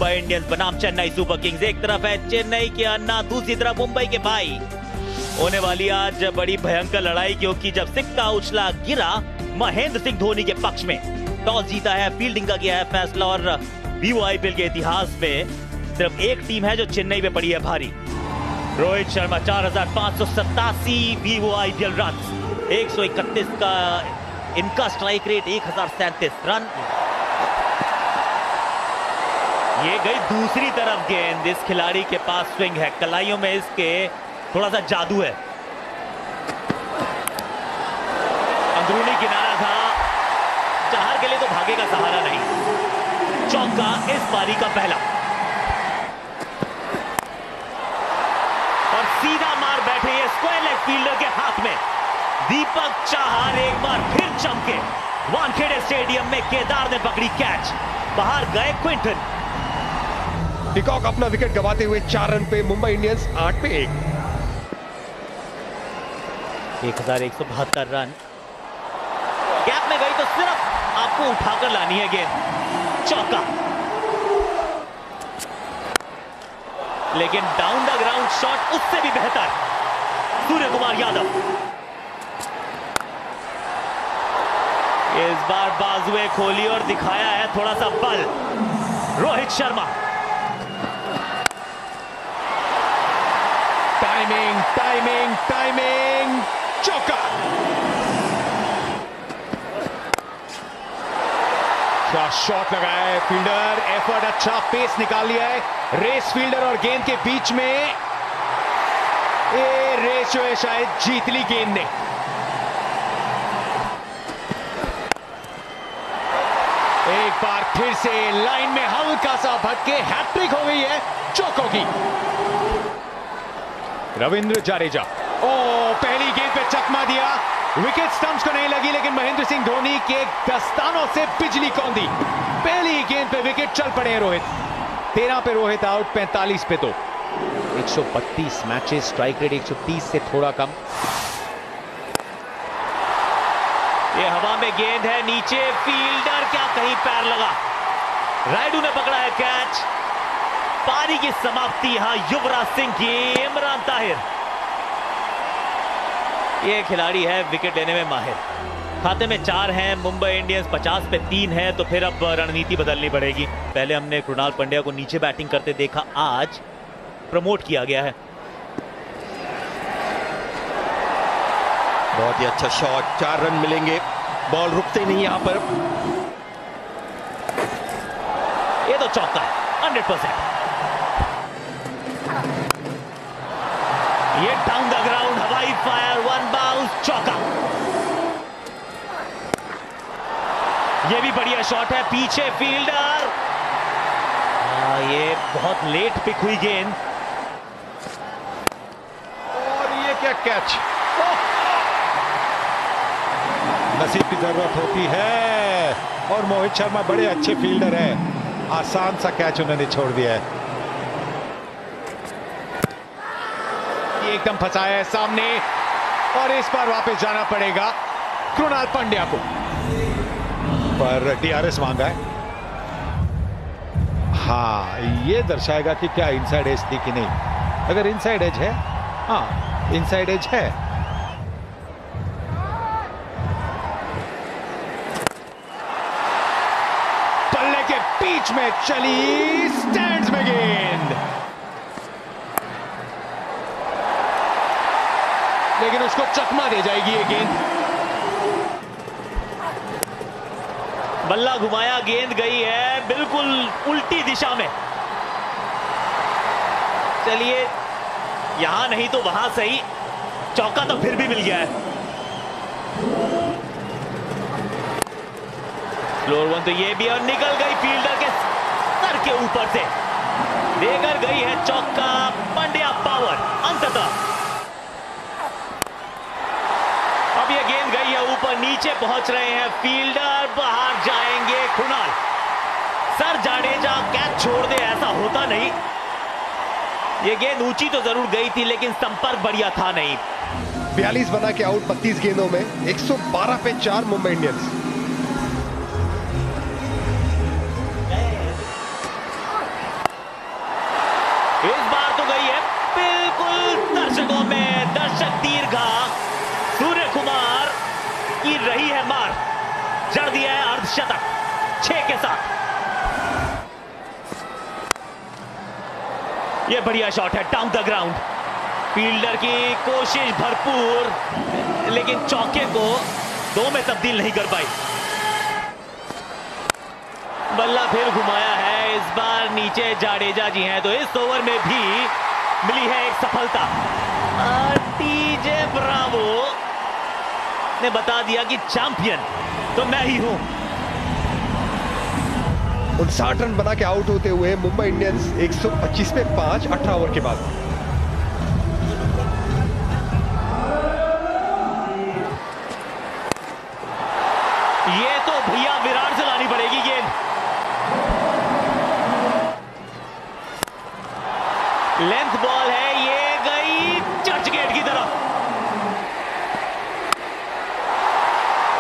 Mumbai Indians बनाम Chennai super Kings. एक तरफ है चेन्नई के अन्ना, दूसरी तरफ मुंबई के भाई। होने वाली आज बड़ी भयंकर लड़ाई, क्योंकि जब सिक्का उछला गिरा महेंद्र सिंह धोनी के पक्ष में। टॉस जीता है, फील्डिंग का किया है फैसला और वीवो के इतिहास में सिर्फ एक टीम है जो चेन्नई पे पड़ी है भारी। रोहित शर्मा 4587 वीवो रन, 131 का इनका स्ट्राइक रेट, 1037 रन। ये गई दूसरी तरफ गेंद। इस खिलाड़ी के पास स्विंग है, कलाइयों में इसके थोड़ा सा जादू है। अंदरूनी किनारा था, चाहर के लिए तो भागेगा सहारा नहीं। चौका इस पारी का पहला और सीधा मार बैठे ये स्क्वायर लेग फील्डर के हाथ में। दीपक चाहर एक बार फिर चमके। वानखेड़े स्टेडियम में केदार ने पकड़ी कैच, बाहर गए क्विंटन। पीकॉक अपना विकेट गंवाते हुए 4 रन पे, मुंबई इंडियंस 8 पे 1। 1172 रन। गैप में गई तो सिर्फ आपको उठाकर लानी है गेंद। चौका, लेकिन डाउन द ग्राउंड शॉट उससे भी बेहतर। सूर्य कुमार यादव इस बार बाजुएं खोली और दिखाया है थोड़ा सा बल। Rohit Sharma, timing timing timing, चौका। क्या शॉट लगाया है फील्डर, एफर्ट अच्छा, पेस निकाल लिया है। रेस फील्डर और गेंद के बीच में ये रेस जो है शायद जीत ली गेंद ने। एक बार फिर से लाइन में हल्का सा भटके, हैट्रिक हो गई है चौकों की। रविंद्र जडेजा, ओ पहली गेंद पे चकमा दिया, विकेट स्टंप्स को नहीं लगी, लेकिन महेंद्र सिंह धोनी के दस्तानों से बिजली कौंधी। पहली गेंद पे विकेट चल पड़े हैं रोहित। 13 पे रोहित आउट, 45 पे तो 132 मैचेस, स्ट्राइक रेट 130 से थोड़ा कम। ये हवा में गेंद है, नीचे फील्डर क्या कहीं पैर लगा। रायडू ने पकड़ा है कैच। पारी की समाप्ति यहां युवराज सिंह की, इमरान ताहिर। ये खिलाड़ी है विकेट लेने में माहिर। खाते में 4 हैं, मुंबई इंडियंस 50 पे 3 है, तो फिर अब रणनीति बदलनी पड़ेगी। पहले हमने कृणाल पंड्या को नीचे बैटिंग करते देखा, आज प्रमोट किया गया है। बहुत ही अच्छा शॉट, 4 रन मिलेंगे, बॉल रुकते नहीं यहां पर। ये तो चौका है 100%। ये डाउन द ग्राउंड हवाई फायर, 1 बाउंस, चौका। ये भी बढ़िया शॉट है, पीछे फील्डर। ये बहुत लेट पिक हुई गेंद। और ये क्या कैच, नसीब की जरूरत होती है और मोहित शर्मा बड़े अच्छे फील्डर हैं, आसान सा कैच उन्होंने छोड़ दिया है। एकदम फंसाया है सामने और इस बार वापस जाना पड़ेगा कृणाल पंड्या को, पर डीआरएस मांगा है। हाँ, ये दर्शाएगा कि क्या इनसाइड एज थी कि नहीं। अगर इनसाइड एज है, हाँ इनसाइड एज है। पल्ले के बीच में चली, स्टैंड्स में गेंद, लेकिन उसको चकमा दे जाएगी ये गेंद। बल्ला घुमाया, गेंद गई है बिल्कुल उल्टी दिशा में। चलिए यहां नहीं तो वहां सही, चौका तो फिर भी मिल गया है। स्लोअर वन तो ये भी, और निकल गई फील्डर के सर के ऊपर से, देकर गई है चौका। पंड्या पावर अंततः। अब ये गेंद गई है ऊपर, नीचे पहुंच रहे हैं फील्डर, बाहर जाएंगे कृणाल। सर जाडेजा कैच छोड़ दे, ऐसा होता नहीं। ये गेंद ऊंची तो जरूर गई थी, लेकिन संपर्क बढ़िया था नहीं। 42 बना के आउट 32 गेंदों में, 112 पे 4 मुंबई इंडियंस। शतक 6 के साथ। यह बढ़िया शॉट है डाउन द ग्राउंड। फील्डर की कोशिश भरपूर, लेकिन चौके को 2 में तब्दील नहीं कर पाई। बल्ला फिर घुमाया है, इस बार नीचे जाडेजा जी हैं, तो इस ओवर में भी मिली है एक सफलता। टीजे ब्रावो ने बता दिया कि चैंपियन तो मैं ही हूं। 59 रन बना के आउट होते हुए मुंबई इंडियंस 125 पे 5 18 ओवर के बाद। ये तो भैया विराट से लानी पड़ेगी गेंद। लेंथ बॉल है, ये गई चर्च गेट की तरफ।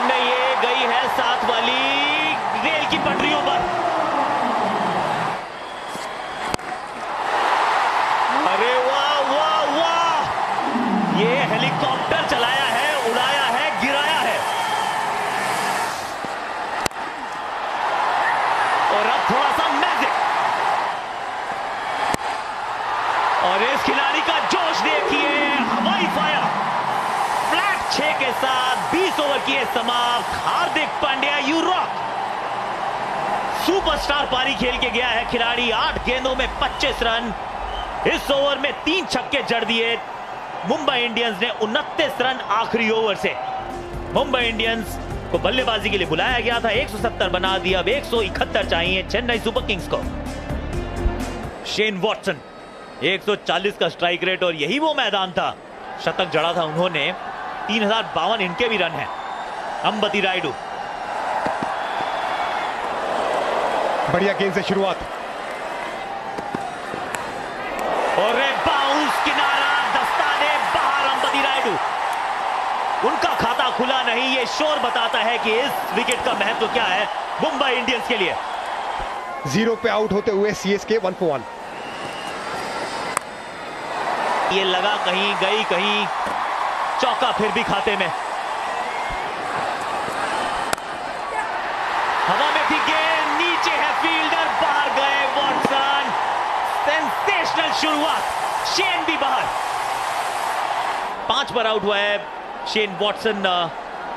नहीं, ये गई है साथ वाली रेल की पटरियों पर। अरे वाह वाह वाह, ये हेलीकॉप्टर चलाया है, उड़ाया है, गिराया है। और अब थोड़ा सा मैजिक, और इस खिलाड़ी का जोश देखिए, हवाई फायर। फ्लैट 6 के साथ 20 ओवर किए समाप्त। Hardik Pandya you rock. Superstar पारी खेल के गया है खिलाड़ी। 8 गेंदों में 25 रन। इस ओवर में 3 छक्के जड़ दिए। मुंबई इंडियंस ने 29 रन आखिरी ओवर से। मुंबई इंडियंस को बल्लेबाजी के लिए बुलाया गया था, 170 बना दिया। अब 171 चाहिए चेन्नई सुपर किंग्स को। शेन वॉटसन 140 का स्ट्राइक रेट, और यही वो मैदान था, शतक जड़ा था उन्होंने। 3052 इनके भी रन हैं। अंबती रायडू, बढ़िया गेंद से शुरुआत, और बाउंस किनारा, दस्ताने बाहर। अंबती रायडू, उनका खाता खुला नहीं। ये शोर बताता है कि इस विकेट का महत्व क्या है मुंबई इंडियंस के लिए। 0 पे आउट होते हुए सीएसके 1 for 1। ये लगा कहीं, गई कहीं, चौका फिर भी खाते में। हवा में थी गेंद, नीचे है फील्डर, बाहर गए वॉटसन। सेंसेशनल शुरुआत, शेन भी बाहर। 5 पर आउट हुआ है शेन वॉटसन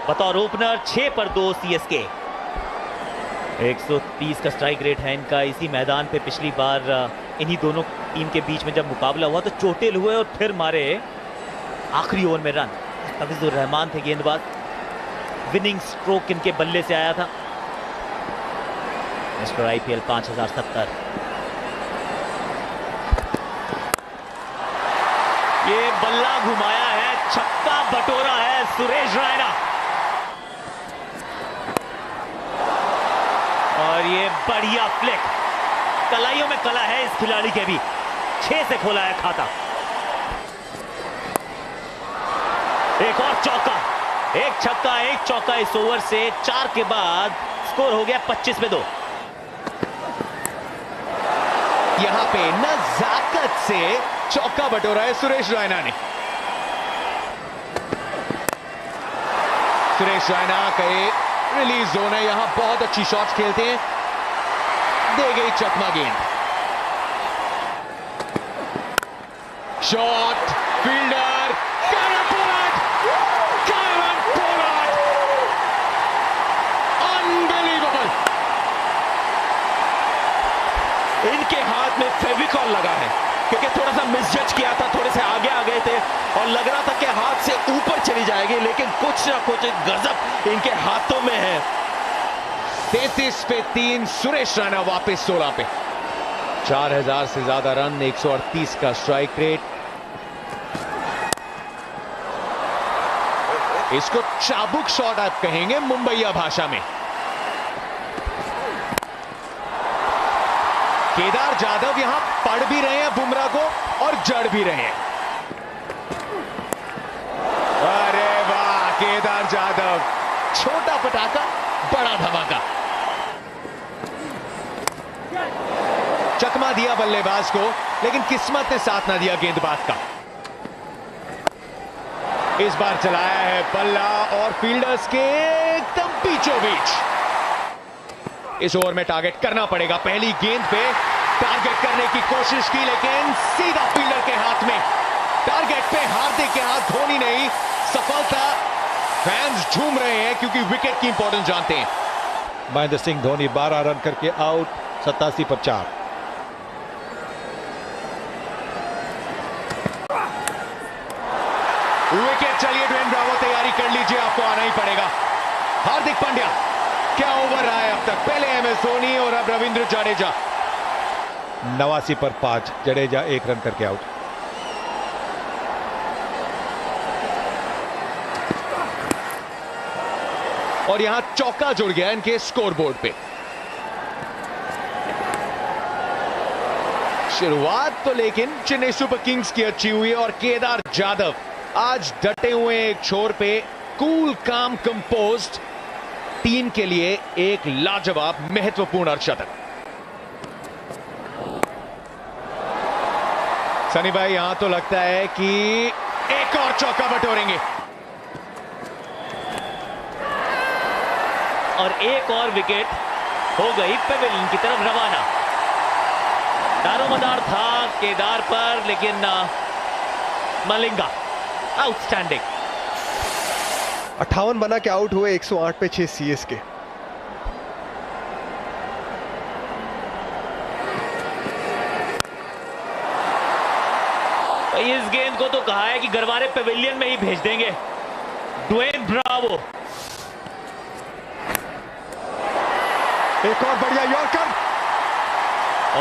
बतौर ओपनर। 6 पर 2 सीएसके। 130 का स्ट्राइक रेट है इनका। इसी मैदान पे पिछली बार इन्हीं दोनों टीम के बीच में जब मुकाबला हुआ तो चोटिल हुए और फिर मारे आखिरी ओवर में रन। तफीजुर रहमान थे गेंदबाज। विनिंग स्ट्रोक इनके बल्ले से आया था। Mister IPL 5070। ये बल्ला घुमाया है, छक्का बटोरा है सुरेश रैना। और ये बढ़िया फ्लिक, कलाइयों में कला है इस खिलाड़ी के भी। 6 से खोला है खाता। एक और चौका, एक छक्का, एक चौका इस ओवर से। 4 के बाद स्कोर हो गया 25 पे 2। यहां पे नजाकत से चौका बटोरा है सुरेश रैना ने। सुरेश रैना का रिलीज जोन है, यहां बहुत अच्छी शॉट्स खेलते हैं। दे गई चकमा गेंद। Shot, fielder, Kieron Pollard, unbelievable. इनके हाथ में फेविकॉल लगा है, क्योंकि थोड़ा सा मिसजज किया था, थोड़े से आगे आ गए थे और लग रहा था कि हाथ से ऊपर चली जाएगी, लेकिन कुछ ना कुछ गजब इनके हाथों में है। 33 पे 3, सुरेश रैना वापस 16 पे। 4000 से ज्यादा रन, 138 का स्ट्राइक रेट। इसको चाबुक शॉट आप कहेंगे मुंबईया भाषा में। केदार जाधव यहां पढ़ भी रहे हैं बुमराह को और जड़ भी रहे हैं। अरे वाह, केदार जाधव, छोटा पटाखा बड़ा धमाका। चकमा दिया बल्लेबाज को, लेकिन किस्मत ने साथ ना दिया गेंदबाज का। इस बार चलाया है बल्ला और फील्डर्स के एकदम बीचों बीच। इस ओवर में टारगेट करना पड़ेगा। पहली गेंद पे टारगेट करने की कोशिश की, लेकिन सीधा फील्डर के हाथ में। टारगेट पे हार्दिक के हाथ, धोनी नहीं, सफलता। फैंस झूम रहे हैं क्योंकि विकेट की इंपॉर्टेंस जानते हैं। महेंद्र सिंह धोनी 12 रन करके आउट, 87 पर 4। विकेट, चलिए ड्वेन ब्रावो तैयारी कर लीजिए, आपको आना ही पड़ेगा। हार्दिक पांड्या, क्या ओवर रहा है अब तक? पहले MS धोनी और अब रविंद्र जडेजा। 89 पर 5, जडेजा 1 रन करके आउट। और यहां चौका जुड़ गया इनके स्कोरबोर्ड पे। शुरुआत तो लेकिन चेन्नई सुपर किंग्स की अच्छी हुई है और केदार जाधव आज डटे हुए एक छोर पे, कूल काम कंपोज्ड। टीम के लिए एक लाजवाब महत्वपूर्ण अर्धशतक। सनी भाई, यहां तो लगता है कि एक और चौका बटोरेंगे। और एक और विकेट हो गई पेविलियन की तरफ रवाना। दारोमदार था केदार पर, लेकिन मलिंगा आउटस्टैंडिंग। 58 बना के आउट हुए, 108 पे 6 CSK। इस गेंद को तो कहा है कि गरवारे पेविलियन में ही भेज देंगे। ड्वेन ब्रावो, एक और बढ़िया यॉर्कर,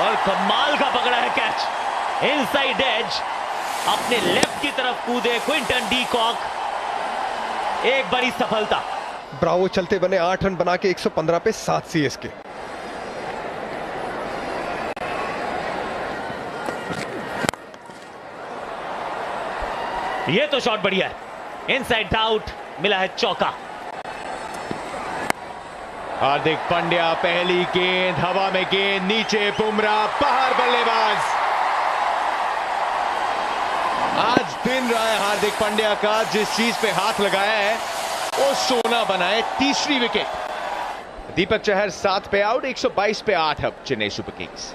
और कमाल का पकड़ा है कैच। इनसाइड एज, अपने लेफ्ट की तरफ कूदे क्विंटन डी कॉक। एक बड़ी सफलता। ब्रावो चलते बने 8 रन बना के 115 पे 7 CSK। ये तो शॉट बढ़िया है, इनसाइड आउट, मिला है चौका। हार्दिक पांड्या, पहली गेंद हवा में, गेंद नीचे, बुमराह बाहर, बल्लेबाज। आज दिन रहा है हार्दिक पांड्या का, जिस चीज पे हाथ लगाया है वो सोना बनाए। तीसरी विकेट। दीपक चहर 7 पे आउट, 122 पे 8 अब चेन्नई सुपर किंग्स।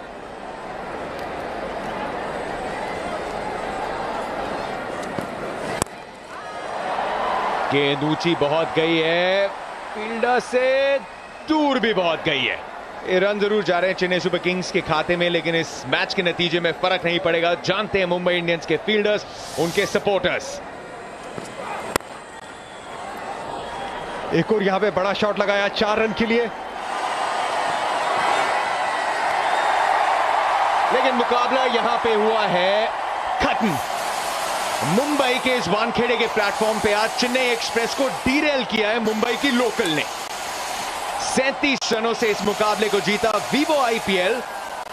गेंद ऊंची बहुत गई है, फील्डर से दूर भी बहुत गई है। ये रन जरूर जा रहे हैं चेन्नई सुपर किंग्स के खाते में, लेकिन इस मैच के नतीजे में फर्क नहीं पड़ेगा। जानते हैं मुंबई इंडियंस के फील्डर्स, उनके सपोर्टर्स। एक और यहां पे बड़ा शॉट लगाया 4 रन के लिए, लेकिन मुकाबला यहां पे हुआ है खत्म। मुंबई के इस वानखेड़े के प्लेटफॉर्म पे आज चेन्नई एक्सप्रेस को डीरेल किया है मुंबई की लोकल ने। 37 रनों से इस मुकाबले को जीता। वीवो IPL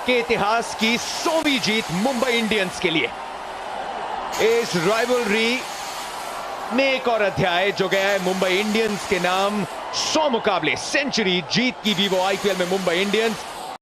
के इतिहास की 100वीं जीत मुंबई इंडियंस के लिए। इस राइवलरी में एक और अध्याय जो गया है मुंबई इंडियंस के नाम। 100 मुकाबले, सेंचुरी, जीत की वीवो IPL में मुंबई इंडियंस।